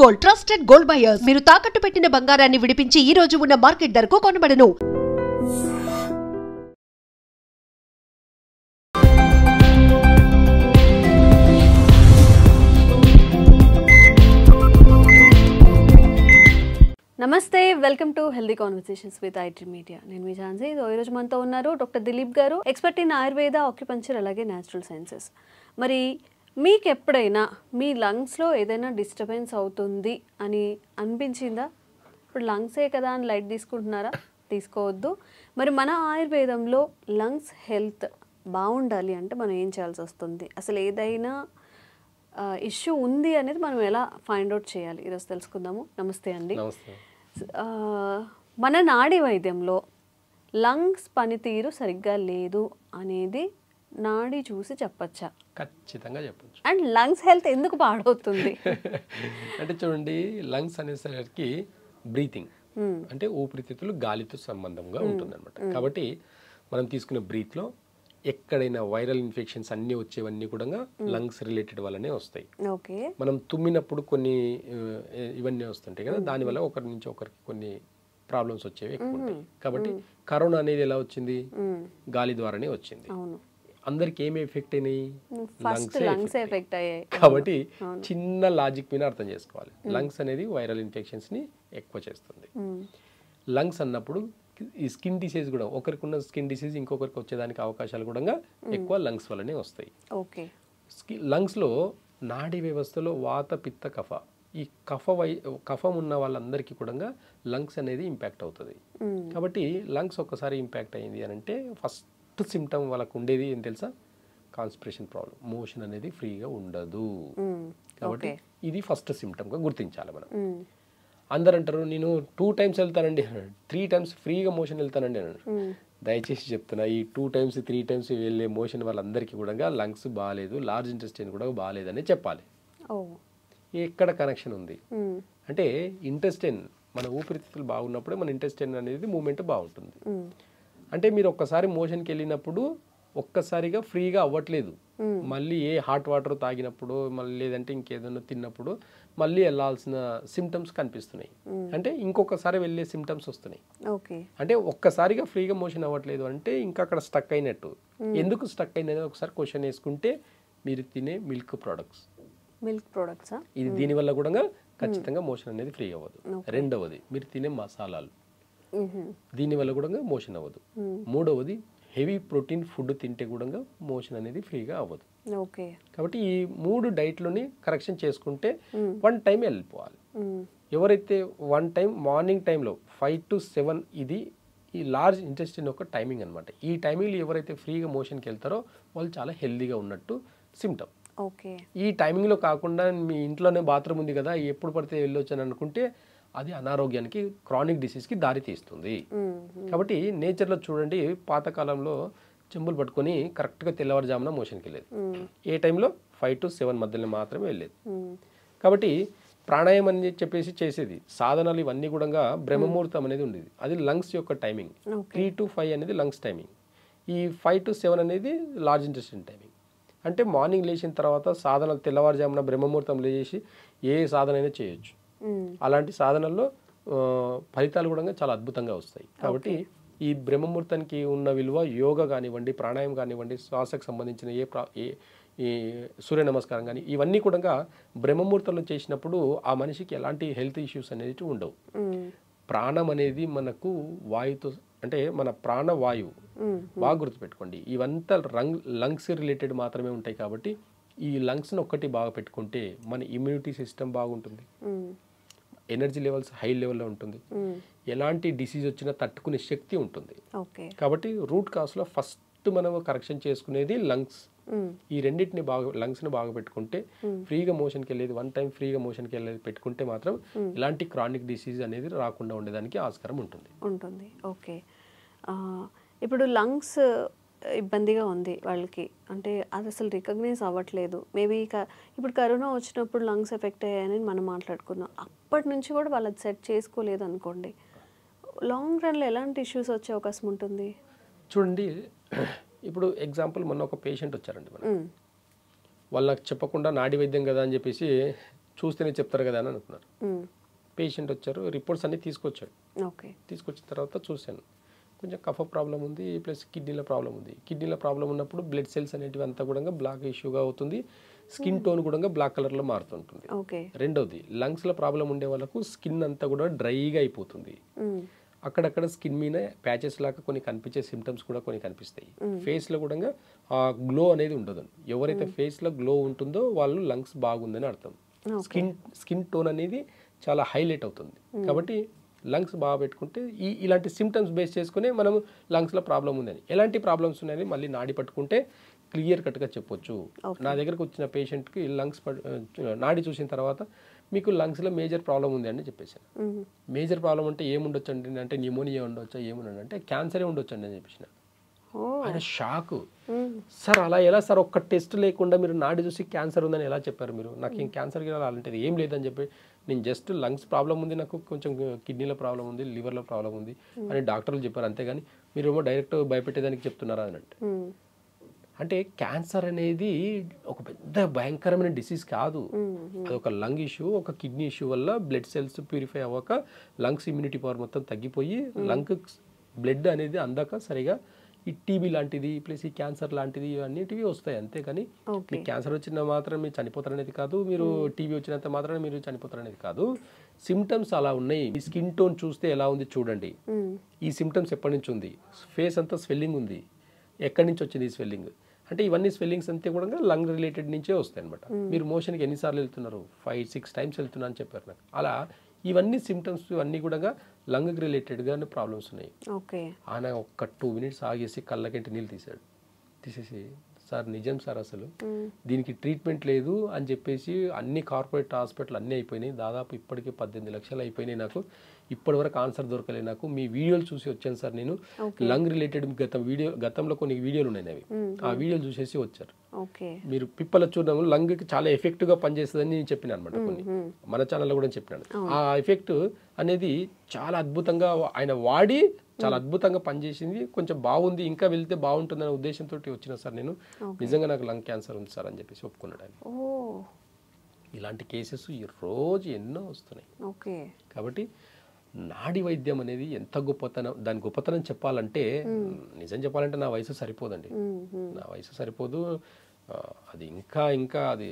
Gold, trusted gold buyers. మీరు తాకట్టు పెట్టిన బంగారాన్ని విడిపించి ఈ రోజు ఉన్న మార్కెట్ ధరకు కొనబడను. నమస్తే, welcome to healthy conversations with IT media. నేను మీ ఝాన్సీ. ఈరోజు మనతో ఉన్నారు డాక్టర్ దిలీప్ గారు, ఎక్స్పర్ట్ ఇన్ ఆయుర్వేద, ఆక్యుపంచర్, అలాగే న్యాచురల్ సైన్సెస్. మరి మీకు ఎప్పుడైనా మీ లంగ్స్లో ఏదైనా డిస్టర్బెన్స్ అవుతుంది అని అనిపించిందా? ఇప్పుడు లంగ్సే కదా అని లైట్ తీసుకుంటున్నారా? తీసుకోవద్దు. మరి మన ఆయుర్వేదంలో లంగ్స్ హెల్త్ బాగుండాలి అంటే మనం ఏం చేయాల్సి వస్తుంది? అసలు ఏదైనా ఇష్యూ ఉంది అనేది మనం ఎలా ఫైండ్ అవుట్ చేయాలి? ఈరోజు తెలుసుకుందాము. నమస్తే అండి. మన నాడీ వైద్యంలో లంగ్స్ పనితీరు సరిగ్గా లేదు అనేది నాడీ చూసి చెప్పచ్చా? ఖచ్చితంగా చెప్పచ్చు. అండ్ లంగ్స్ హెల్త్ ఎందుకు పాడవుతుంది అంటే చూడండి, లంగ్స్ అనేసరికి బ్రీతింగ్ అంటే ఊపిరితిత్తులు గాలితో సంబంధంగా ఉంటుంది అనమాట. కాబట్టి మనం తీసుకునే బ్రీత్లో ఎక్కడైనా వైరల్ ఇన్ఫెక్షన్స్ అన్నీ వచ్చేవన్నీ కూడా లంగ్స్ రిలేటెడ్ వల్లనే వస్తాయి. ఓకే. మనం తుమ్మినప్పుడు కొన్ని ఇవన్నీ వస్తుంటాయి కదా, దానివల్ల ఒకరి నుంచి ఒకరికి కొన్ని ప్రాబ్లమ్స్ వచ్చేవి ఎక్కువ ఉంటాయి. కాబట్టి కరోనా అనేది ఎలా వచ్చింది? గాలి ద్వారానే వచ్చింది. అందరికి ఏమి ఎఫెక్ట్ అయినాయి? లంగ్స్ ఎఫెక్ట్ అయ్యాయి. కాబట్టి చిన్న లాజిక్ మీద అర్థం చేసుకోవాలి. లంగ్స్ అనేది వైరల్ ఇన్ఫెక్షన్స్ ని ఎక్కువ చేస్తుంది. లంగ్స్ అన్నప్పుడు ఈ స్కిన్ డిసీజ్ కూడా, ఒకరికి ఉన్న స్కిన్ డిసీజ్ ఇంకొకరికి వచ్చేదానికి అవకాశాలు కూడా ఎక్కువ లంగ్స్ వల్లనే వస్తాయి. ఓకే. లంగ్స్లో నాడీ వ్యవస్థలో వాత, పిత్త, కఫ, ఈ కఫం ఉన్న వాళ్ళందరికీ కూడా లంగ్స్ అనేది ఇంపాక్ట్ అవుతుంది. కాబట్టి లంగ్స్ ఒక్కసారి ఇంపాక్ట్ అయింది అని అంటే ఫస్ట్ సిమ్టమ్ వాళ్ళకు ఉండేది ఏం తెలుసా? కాన్స్పిరేషన్ ప్రాబ్లం, మోషన్ అనేది ఫ్రీగా ఉండదు. కాబట్టి ఇది ఫస్ట్ సిమ్టమ్గా గుర్తించాలి మనం. అందరు అంటారు నేను 2 times వెళ్తానండి, 3 times ఫ్రీగా మోషన్ వెళ్తానండి అన్నారు. దయచేసి చెప్తున్నా, ఈ 2 times 3 times వెళ్ళే మోషన్ వాళ్ళందరికీ కూడా లంగ్స్ బాగాలేదు, లార్జ్ ఇంటెస్టైన్ కూడా బాగాలేదని చెప్పాలి. ఎక్కడ కనెక్షన్ ఉంది అంటే ఇంటెస్టైన్, మన ఊపిరితిత్తులు బాగున్నప్పుడే మన ఇంటెస్టైన్ అనేది మూమెంట్ బాగుంటుంది. అంటే మీరు ఒక్కసారి మోషన్కి వెళ్ళినప్పుడు ఒక్కసారిగా ఫ్రీగా అవ్వట్లేదు. మళ్ళీ ఏ హాట్ వాటర్ తాగినప్పుడు, మళ్ళీ లేదంటే ఇంకేదైనా తిన్నప్పుడు మళ్ళీ వెళ్ళాల్సిన సిమ్టమ్స్ కనిపిస్తున్నాయి. అంటే ఇంకొకసారి వెళ్ళే సిమ్టమ్స్ వస్తున్నాయి. అంటే ఒక్కసారిగా ఫ్రీగా మోషన్ అవ్వట్లేదు అంటే ఇంకా అక్కడ స్టక్ అయినట్టు. ఎందుకు స్టక్ అయినది ఒకసారి క్వశ్చన్ వేసుకుంటే, మీరు తినే మిల్క్ ప్రొడక్ట్స్ ఇది దీనివల్ల కూడా ఖచ్చితంగా మోషన్ అనేది ఫ్రీ అవ్వదు. రెండవది, మీరు తినే మసాలాలు, దీనివల్ల కూడా మోషన్ అవ్వదు. మూడవది, హెవీ ప్రోటీన్ ఫుడ్ తింటే కూడా మోషన్ అనేది ఫ్రీగా అవ్వదు. కాబట్టి ఈ 3 డైట్లోని కరెక్షన్ చేసుకుంటే 1 time వెళ్ళిపోవాలి. ఎవరైతే 1 time మార్నింగ్ టైంలో 5 to 7 ఇది ఈ లార్జ్ ఇంటెస్టైన్ యొక్క టైమింగ్ అనమాట. ఈ టైమింగ్లో ఎవరైతే ఫ్రీగా మోషన్కి వెళ్తారో వాళ్ళు చాలా హెల్దీగా ఉన్నట్టు సిమ్టమ్. ఈ టైమింగ్లో కాకుండా మీ ఇంట్లోనే బాత్రూమ్ ఉంది కదా, ఎప్పుడు పడితే వెళ్ళొచ్చు అని అనుకుంటే అది అనారోగ్యానికి, క్రానిక్ డిసీజ్కి దారి తీస్తుంది. కాబట్టి నేచర్లో చూడండి, పాతకాలంలో చెంబులు పట్టుకొని కరెక్ట్గా తెల్లవారుజామున మోషన్కి వెళ్ళేది. ఏ టైంలో 5 to 7 మధ్యలో మాత్రమే వెళ్ళేది. కాబట్టి ప్రాణాయామం అని చెప్పేసి చేసేది. సాధనాలు ఇవన్నీ కూడా బ్రహ్మముహూర్తం అనేది ఉండేది. అది లంగ్స్ యొక్క టైమింగ్. 3 to 5 అనేది లంగ్స్ టైమింగ్. ఈ 5 to 7 అనేది లార్జ్ ఇంటెస్టైన్ టైమింగ్. అంటే మార్నింగ్ లేచిన తర్వాత సాధనలు తెల్లవారుజామున బ్రహ్మముహూర్తం లేచి ఏ సాధన అయినా చేయొచ్చు. అలాంటి సాధనల్లో ఫలితాలు కూడా చాలా అద్భుతంగా వస్తాయి. కాబట్టి ఈ బ్రహ్మముహూర్తానికి ఉన్న విలువ యోగా కానివ్వండి, ప్రాణాయామం కానివ్వండి, శ్వాసకు సంబంధించిన ఈ సూర్య నమస్కారం కానీ ఇవన్నీ కూడా బ్రహ్మముహూర్తంలో చేసినప్పుడు ఆ మనిషికి ఎలాంటి హెల్త్ ఇష్యూస్ అనేవి ఉండవు. ప్రాణం అనేది మనకు వాయుతో, అంటే మన ప్రాణవాయువు బాగా గుర్తుపెట్టుకోండి. ఇవంతా లంగ్స్ రిలేటెడ్ మాత్రమే ఉంటాయి. కాబట్టి ఈ లంగ్స్ని ఒక్కటి బాగా పెట్టుకుంటే మన ఇమ్యూనిటీ సిస్టమ్ బాగుంటుంది, ఎనర్జీ లెవెల్స్ హై లెవెల్లో ఉంటుంది, ఎలాంటి డిసీజ్ వచ్చినా తట్టుకునే శక్తి ఉంటుంది. కాబట్టి రూట్ కాజ్లో ఫస్ట్ మనం కరెక్షన్ చేసుకునేది లంగ్స్. ఈ రెండింటిని బాగా, లంగ్స్ని బాగా పెట్టుకుంటే ఫ్రీగా మోషన్కి వెళ్ళేది, 1 time ఫ్రీగా మోషన్కి వెళ్ళేది పెట్టుకుంటే మాత్రం ఇలాంటి క్రానిక్ డిసీజ్ అనేది రాకుండా ఉండేదానికి ఆస్కారం ఉంటుంది. ఓకే. ఇప్పుడు లంగ్స్ ఇబ్బందిగా ఉంది వాళ్ళకి, అంటే అది అసలు రికగ్నైజ్ అవ్వట్లేదు. మేబీ ఇప్పుడు కరోనా వచ్చినప్పుడు లంగ్స్ ఎఫెక్ట్ అయ్యాయని మనం మాట్లాడుకున్నాం. అప్పటి నుంచి కూడా వాళ్ళు అది సెట్ చేసుకోలేదు అనుకోండి, లాంగ్ రన్లో ఎలాంటి ఇష్యూస్ వచ్చే అవకాశం ఉంటుంది? చూడండి, ఇప్పుడు ఎగ్జాంపుల్ మొన్న ఒక పేషెంట్ వచ్చారండి, వాళ్ళకి చెప్పకుండా నాడి వైద్యం కదా అని చెప్పేసి చూస్తేనే చెప్తారు కదా అని అనుకున్నారు. పేషెంట్ వచ్చారు, రిపోర్ట్స్ అన్నీ తీసుకొచ్చాడు. ఓకే. తీసుకొచ్చిన తర్వాత చూశాను, కొంచెం కఫ ప్రాబ్లం ఉంది, ప్లస్ కిడ్నీల ప్రాబ్లం ఉంది. కిడ్నీల ప్రాబ్లం ఉన్నప్పుడు బ్లడ్ సెల్స్ అనేటివి అంతా కూడా బ్లాక్ ఇష్యూగా అవుతుంది, స్కిన్ టోన్ కూడా బ్లాక్ కలర్లో మారుతుంటుంది. ఓకే. రెండవది, లంగ్స్లో ప్రాబ్లం ఉండే వాళ్ళకు స్కిన్ అంతా కూడా డ్రైగా అయిపోతుంది. అక్కడక్కడ స్కిన్ మీద ప్యాచెస్ లాగా కొన్ని కనిపించే సిమ్టమ్స్ కూడా కొన్ని కనిపిస్తాయి. ఫేస్లో కూడా ఆ గ్లో అనేది ఉండదు. ఎవరైతే ఫేస్లో గ్లో ఉంటుందో వాళ్ళు లంగ్స్ బాగుందని అర్థం. స్కిన్ టోన్ అనేది చాలా హైలైట్ అవుతుంది. కాబట్టి లంగ్స్ బాగా పెట్టుకుంటే ఇలాంటి సిమ్టమ్స్ బేస్ చేసుకుని మనం లంగ్స్లో ప్రాబ్లం ఉందని, ఎలాంటి ప్రాబ్లమ్స్ ఉన్నాయని మళ్ళీ నాడి పట్టుకుంటే క్లియర్ కట్గా చెప్పొచ్చు. నా దగ్గరకు వచ్చిన పేషెంట్కి లంగ్స్ నాడి చూసిన తర్వాత మీకు లంగ్స్లో మేజర్ ప్రాబ్లం ఉంది అని చెప్పేసాను. మేజర్ ప్రాబ్లం అంటే ఏముండొచ్చు అండి అంటే న్యూమోనియా ఉండొచ్చా, ఏముండండి అంటే క్యాన్సరే ఉండొచ్చు అండి అని చెప్పేసిన. ఆయన షాకు, సార్ అలా ఎలా సార్, ఒక్క టెస్ట్ లేకుండా మీరు నాడి చూసి క్యాన్సర్ ఉందని ఎలా చెప్పారు మీరు, నాకు ఏం క్యాన్సర్ అలాంటిది ఏం లేదని చెప్పి, నేను జస్ట్ లంగ్స్ ప్రాబ్లం ఉంది, నాకు కొంచెం కిడ్నీలో ప్రాబ్లం ఉంది, లివర్లో ప్రాబ్లం ఉంది అని డాక్టర్లు చెప్పారు, అంతేగాని మీరేమో డైరెక్ట్ భయపెట్టేదానికి చెప్తున్నారా అని అంటే క్యాన్సర్ అనేది ఒక పెద్ద భయంకరమైన డిసీజ్ కాదు. అది ఒక లంగ్ ఇష్యూ, ఒక కిడ్నీ ఇష్యూ వల్ల బ్లడ్ సెల్స్ ప్యూరిఫై అవ్వక లంగ్స్ ఇమ్యూనిటీ పవర్ మొత్తం తగ్గిపోయి లంగ్ బ్లడ్ అనేది అందాక సరిగా ఈ టీబీ లాంటిది ప్లస్ ఈ క్యాన్సర్ లాంటిది ఇవన్నిటివి వస్తాయి. అంతేకాని మీకు క్యాన్సర్ వచ్చిన మాత్రం మీరు చనిపోతారనేది కాదు, మీరు టీబీ వచ్చినంత మాత్రం మీరు చనిపోతారనేది కాదు. సిమ్టమ్స్ అలా ఉన్నాయి. ఈ స్కిన్ టోన్ చూస్తే ఎలా ఉంది చూడండి. ఈ సిమ్టమ్స్ ఎప్పటి నుంచి ఉంది, ఫేస్ అంతా స్వెల్లింగ్ ఉంది, ఎక్కడి నుంచి వచ్చింది ఈ స్వెల్లింగ్ అంటే ఇవన్నీ స్వెల్లింగ్స్ అంతే కూడా లంగ్ రిలేటెడ్ నుంచే వస్తాయి అనమాట. మీరు మోషన్కి ఎన్నిసార్లు వెళ్తున్నారు, 5-6 టైమ్స్ వెళ్తున్నా అని చెప్పారు నాకు. అలా ఇవన్నీ సిమ్టమ్స్ అన్నీ కూడా లంగ్కి రిలేటెడ్గానే ప్రాబ్లమ్స్ ఉన్నాయి. ఆయన ఒక్క 2 minutes ఆగేసి కళ్ళకంటి నీళ్ళు తీసేసి సార్ నిజం సార్ అసలు దీనికి ట్రీట్మెంట్ లేదు అని చెప్పేసి అన్ని కార్పొరేట్ హాస్పిటల్ అన్నీ అయిపోయినాయి, దాదాపు ఇప్పటికీ 18 లక్షలు అయిపోయినాయి, నాకు ఇప్పటి వరకు ఆన్సర్ దొరకలేదు, నాకు మీ వీడియోలు చూసి వచ్చాను సార్ నేను, లంగ్ రిలేటెడ్ గతంలో కొన్ని వీడియోలు ఉన్నాయి అవి, ఆ వీడియోలు చూసేసి వచ్చారు. మీరు పిప్పల చూడడం లంగ్కి చాలా ఎఫెక్టివ్గా పనిచేస్తుందని నేను చెప్పిన అనమాట, కొన్ని మన ఛానల్లో కూడా చెప్పినాను. ఆ ఎఫెక్ట్ అనేది చాలా అద్భుతంగా ఆయన వాడి చాలా అద్భుతంగా పనిచేసింది, కొంచెం బాగుంది, ఇంకా వెళ్తే బాగుంటుందనే ఉద్దేశంతో వచ్చిన సార్ నేను, నిజంగా నాకు లంగ్ క్యాన్సర్ ఉంది సార్ అని చెప్పేసి ఒప్పుకున్నాడు ఆయన. ఇలాంటి కేసెస్ ఈ రోజు ఎన్నో వస్తున్నాయి. కాబట్టి నాడి వైద్యం అనేది ఎంత గొప్పతనం, దాని గొప్పతనం చెప్పాలంటే నిజం చెప్పాలంటే నా వయసు సరిపోదండి, నా వయసు సరిపోదు. అది ఇంకా అది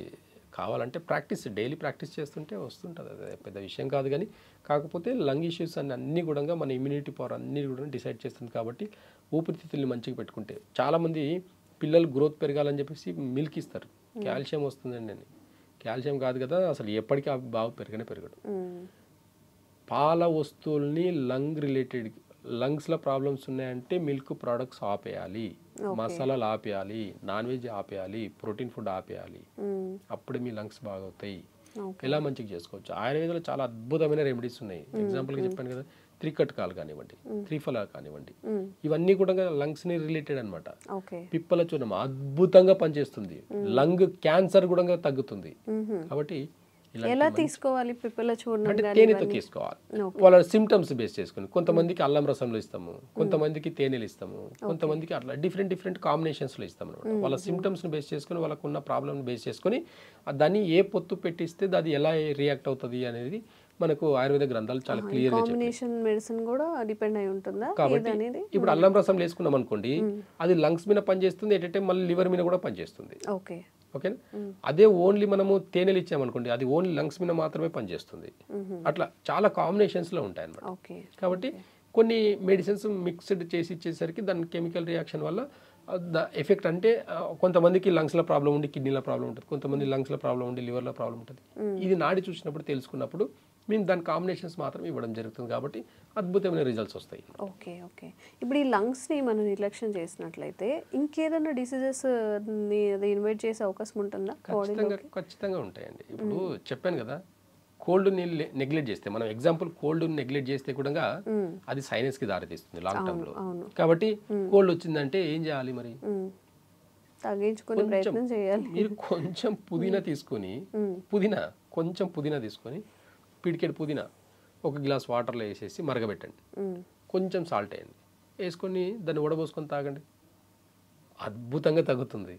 కావాలంటే ప్రాక్టీస్, డైలీ ప్రాక్టీస్ చేస్తుంటే వస్తుంటుంది, అది పెద్ద విషయం కాదు. కానీ కాకపోతే లంగ్ ఇష్యూస్ అన్నీ కూడా మన ఇమ్యూనిటీ పవర్ అన్నీ కూడా డిసైడ్ చేస్తుంది. కాబట్టి ఊపిరితిత్తుల్ని మంచిగా పెట్టుకుంటే, చాలామంది పిల్లలు గ్రోత్ పెరగాలని చెప్పేసి మిల్క్ ఇస్తారు, కాల్షియం వస్తుందండి అని. కాల్షియం కాదు కదా, అసలు ఎప్పటికీ బాగా పెరగడు. పాల వస్తువుల్ని లంగ్ రిలేటెడ్, లంగ్స్లో ప్రాబ్లమ్స్ ఉన్నాయంటే మిల్క్ ప్రోడక్ట్స్ ఆపేయాలి, మసాలాలు ఆపేయాలి, నాన్ వెజ్ ఆపేయాలి, ప్రోటీన్ ఫుడ్ ఆపేయాలి, అప్పుడే మీ లంగ్స్ బాగవుతాయి. ఎలా మంచిగా చేసుకోవచ్చు. ఆయుర్వేదంలో చాలా అద్భుతమైన రెమెడీస్ ఉన్నాయి. ఎగ్జాంపుల్గా చెప్పాను కదా, త్రికటకాలు కానివ్వండి, త్రిఫలాలు కానివ్వండి, ఇవన్నీ కూడా లంగ్స్ని రిలేటెడ్ అనమాట. పిప్పల చూర్ణం అద్భుతంగా పనిచేస్తుంది, లంగ్ క్యాన్సర్ కూడా తగ్గుతుంది. కాబట్టి ఎలా తీసుకోవాలి పిప్పల చూర్ణం? అంటే తేనెతో తీసుకోవాలి, వాళ్ళ సిమ్టమ్స్ బేస్ చేసుకుని. కొంతమందికి అల్లం రసంలో ఇస్తాము, కొంతమందికి తేనెలు ఇస్తాము, కొంతమందికి అట్లా డిఫరెంట్ కాంబినేషన్స్లో ఇస్తాము అనమాట. వాళ్ళ సిమ్టమ్స్ని బేస్ చేసుకుని, వాళ్ళకు ఉన్న ప్రాబ్లమ్ని బేస్ చేసుకుని దాన్ని ఏ పొత్తు పెట్టిస్తే అది ఎలా రియాక్ట్ అవుతుంది అనేది మనకు ఆయుర్వేద గ్రంథాలు చాలా క్లియర్ గా కాంబినేషన్ మెడిసిన్ కూడా డిపెండ్ అయి ఉంటుందా? కాబట్టి ఇప్పుడు అల్లం రసం వేసుకున్నాం అనుకోండి, అది లంగ్స్ మీద పనిచేస్తుంది, ఎట్ ఏ టైం మళ్ళీ లివర్ మీద కూడా పనిచేస్తుంది. ఓకేనా? అదే ఓన్లీ మనము తేనెలు ఇచ్చామనుకోండి, అది ఓన్లీ లంగ్స్ మీద మాత్రమే పనిచేస్తుంది. అట్లా చాలా కాంబినేషన్స్లో ఉంటాయి అన్నమాట. కాబట్టి కొన్ని మెడిసిన్స్ మిక్స్డ్ చేసి ఇచ్చేసరికి దాని కెమికల్ రియాక్షన్ వల్ల ఎఫెక్ట్ అంటే కొంతమందికి లంగ్స్లో ప్రాబ్లం ఉండి కిడ్నీలో ప్రాబ్లం ఉంటుంది, కొంతమంది లంగ్స్లో ప్రాబ్లం ఉండి లివర్లో ప్రాబ్లం ఉంటుంది. ఇది నాడి చూసినప్పుడు తెలుసుకున్నప్పుడు మేము దాని కాంబినేషన్స్ మాత్రం ఇవ్వడం జరుగుతుంది. కాబట్టి అద్భుతమైన రిజల్ట్స్ వస్తాయి. ఇప్పుడు ఈ లంగ్స్ని మనం నిర్లక్ష్యం చేసినట్లయితే ఇంకేదైనా డిసీజెస్ ఇన్వైట్ చేసే అవకాశం ఉంటుందా? ఖచ్చితంగా ఉంటాయండి. ఇప్పుడు చెప్పాను కదా, కోల్డ్ నీళ్ళు నెగ్లెక్ట్ చేస్తే, మనం ఎగ్జాంపుల్ కోల్డ్ నెగ్లెక్ట్ చేస్తే కూడా అది సైనస్కి దారితీస్తుంది లాంగ్ టర్మ్లో. కాబట్టి కోల్డ్ వచ్చిందంటే ఏం చేయాలి మరి? తగ్గించుకునే ప్రయత్నం చేయాలి. మీరు కొంచెం పుదీనా తీసుకొని, కొంచెం పుదీనా తీసుకొని, పిడికెడు పుదీనా ఒక గ్లాస్ వాటర్లో వేసేసి మరగబెట్టండి, కొంచెం సాల్ట్ వేయండి, వేసుకొని దాన్ని వడబోసుకొని తాగండి, అద్భుతంగా తగ్గుతుంది.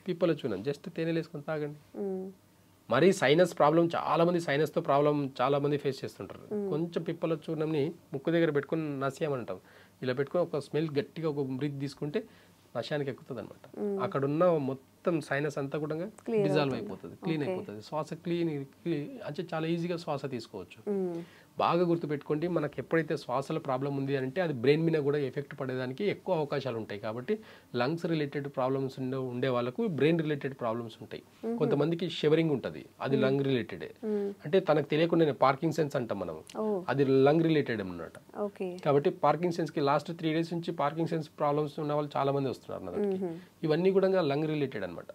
పిప్పల చూర్ణం జస్ట్ తేనెలు వేసుకొని తాగండి, మరి సైనస్ ప్రాబ్లం చాలామంది సైనస్తో ప్రాబ్లం చాలామంది ఫేస్ చేస్తుంటారు. కొంచెం పిప్పల చూర్ణంని ముక్కు దగ్గర పెట్టుకుని నస్యామంటాం, ఇలా పెట్టుకుని ఒక స్మెల్ గట్టిగా ఒక బ్రీత్ తీసుకుంటే నశానికి ఎక్కుతుంది అనమాట. అక్కడ ఉన్న మొత్తం సైనస్ అంతా కూడా డిజాల్వ్ అయిపోతుంది, క్లీన్ అయిపోతుంది. శ్వాస క్లీన్ అంటే చాలా ఈజీగా శ్వాస తీసుకోవచ్చు. బాగా గుర్తుపెట్టుకోండి, మనకు ఎప్పుడైతే శ్వాసల ప్రాబ్లం ఉంది అంటే అది బ్రెయిన్ మీద కూడా ఎఫెక్ట్ పడేదానికి ఎక్కువ అవకాశాలు ఉంటాయి. కాబట్టి లంగ్స్ రిలేటెడ్ ప్రాబ్లమ్స్ ఉండే వాళ్ళకు బ్రెయిన్ రిలేటెడ్ ప్రాబ్లమ్స్ ఉంటాయి. కొంతమందికి షివరింగ్ ఉంటుంది, అది లంగ్ రిలేటెడే. అంటే తనకు తెలియకుండా పార్కిన్సన్స్ అంటాం మనం, అది లంగ్ రిలేటెడ్ అన్నమాట. కాబట్టి పార్కిన్సన్స్కి లాస్ట్ 3 days నుంచి పార్కిన్సన్స్ ప్రాబ్లమ్స్ ఉన్న వాళ్ళు చాలా మంది వస్తున్నారు నా దగ్గరికి. ఇవన్నీ కూడా లంగ్ రిలేటెడ్ అనమాట.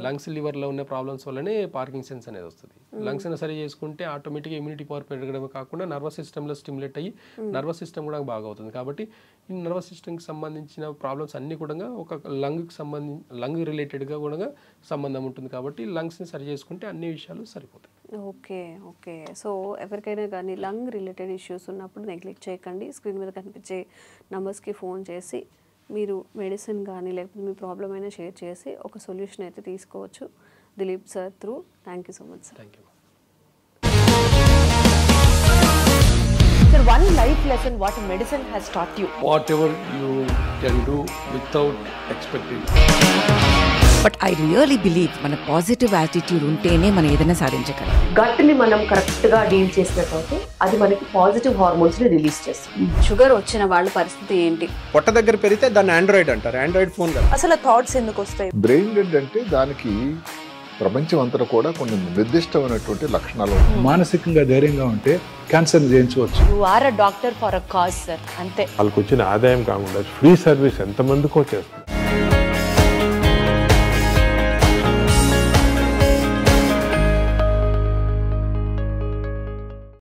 లంగ్స్ లివర్లో ఉన్న ప్రాబ్లమ్స్ వల్లనే పార్కిన్సన్స్ అనేది వస్తుంది. లంగ్స్ సరి చేసుకుంటే ఆటోమేటిక్గా ఇమ్యూనిటీ పవర్ పెరగడమే కాకుండా నర్వస్ సిస్టంలో స్టిమ్యులేట్ అయ్యి నర్వస్ సిస్టమ్ కూడా బాగా అవుతుంది. కాబట్టి ఈ నర్వస్ సిస్టమ్కి సంబంధించిన ప్రాబ్లమ్స్ అన్నీ కూడా ఒక లంగ్ రిలేటెడ్గా కూడా సంబంధం ఉంటుంది. కాబట్టి లంగ్స్ని సరి చేసుకుంటే అన్ని విషయాలు సరిపోతాయి. ఓకే. సో ఎవరికైనా కానీ లంగ్ రిలేటెడ్ ఇష్యూస్ ఉన్నప్పుడు నెగ్లెక్ట్ చేయకండి. స్క్రీన్ మీద కనిపించే నంబర్స్కి ఫోన్ చేసి మీరు మెడిసిన్ కానీ లేకపోతే మీ ప్రాబ్లం అయినా షేర్ చేసి ఒక సొల్యూషన్ అయితే తీసుకోవచ్చు Dilip sir through. Thank you so much sir. Thank you. Sir, one life lesson what medicine has taught you. Whatever you can do without expecting. But I really believe మన positive attitude ఉంటేనే మనం ఏదైనా సాధించగలం. గట్ని మనం correct గా deal చేసినట్లయితే అది మనకి పాజిటివ్ హార్మోన్స్ ని రిలీజ్ చేస్తుంది. షుగర్ వచ్చిన వాళ్ళ పరిస్థితి ఏంటి? పొట్ట దగ్గర పెరిగితే దాన్ని ఆండ్రాయిడ్ అంటారు, ఆండ్రాయిడ్ ఫోన్ కాదు. అసలు థాట్స్ ఎందుకు వస్తాయి? బ్రెయిన్ డెడ్ అంటే దానికి ప్రపంచం అంతా కూడా కొన్ని నిర్దిష్టమైనటువంటి లక్షణాలు. మానసికంగా ధైర్యంగా ఉంటే క్యాన్సర్ జయించవచ్చు. You are a doctor for a cause sir, అంతే. వాళ్ళకి వచ్చిన ఆదాయం కాకుండా ఫ్రీ సర్వీస్ ఎంతమందికో చేస్తుంది.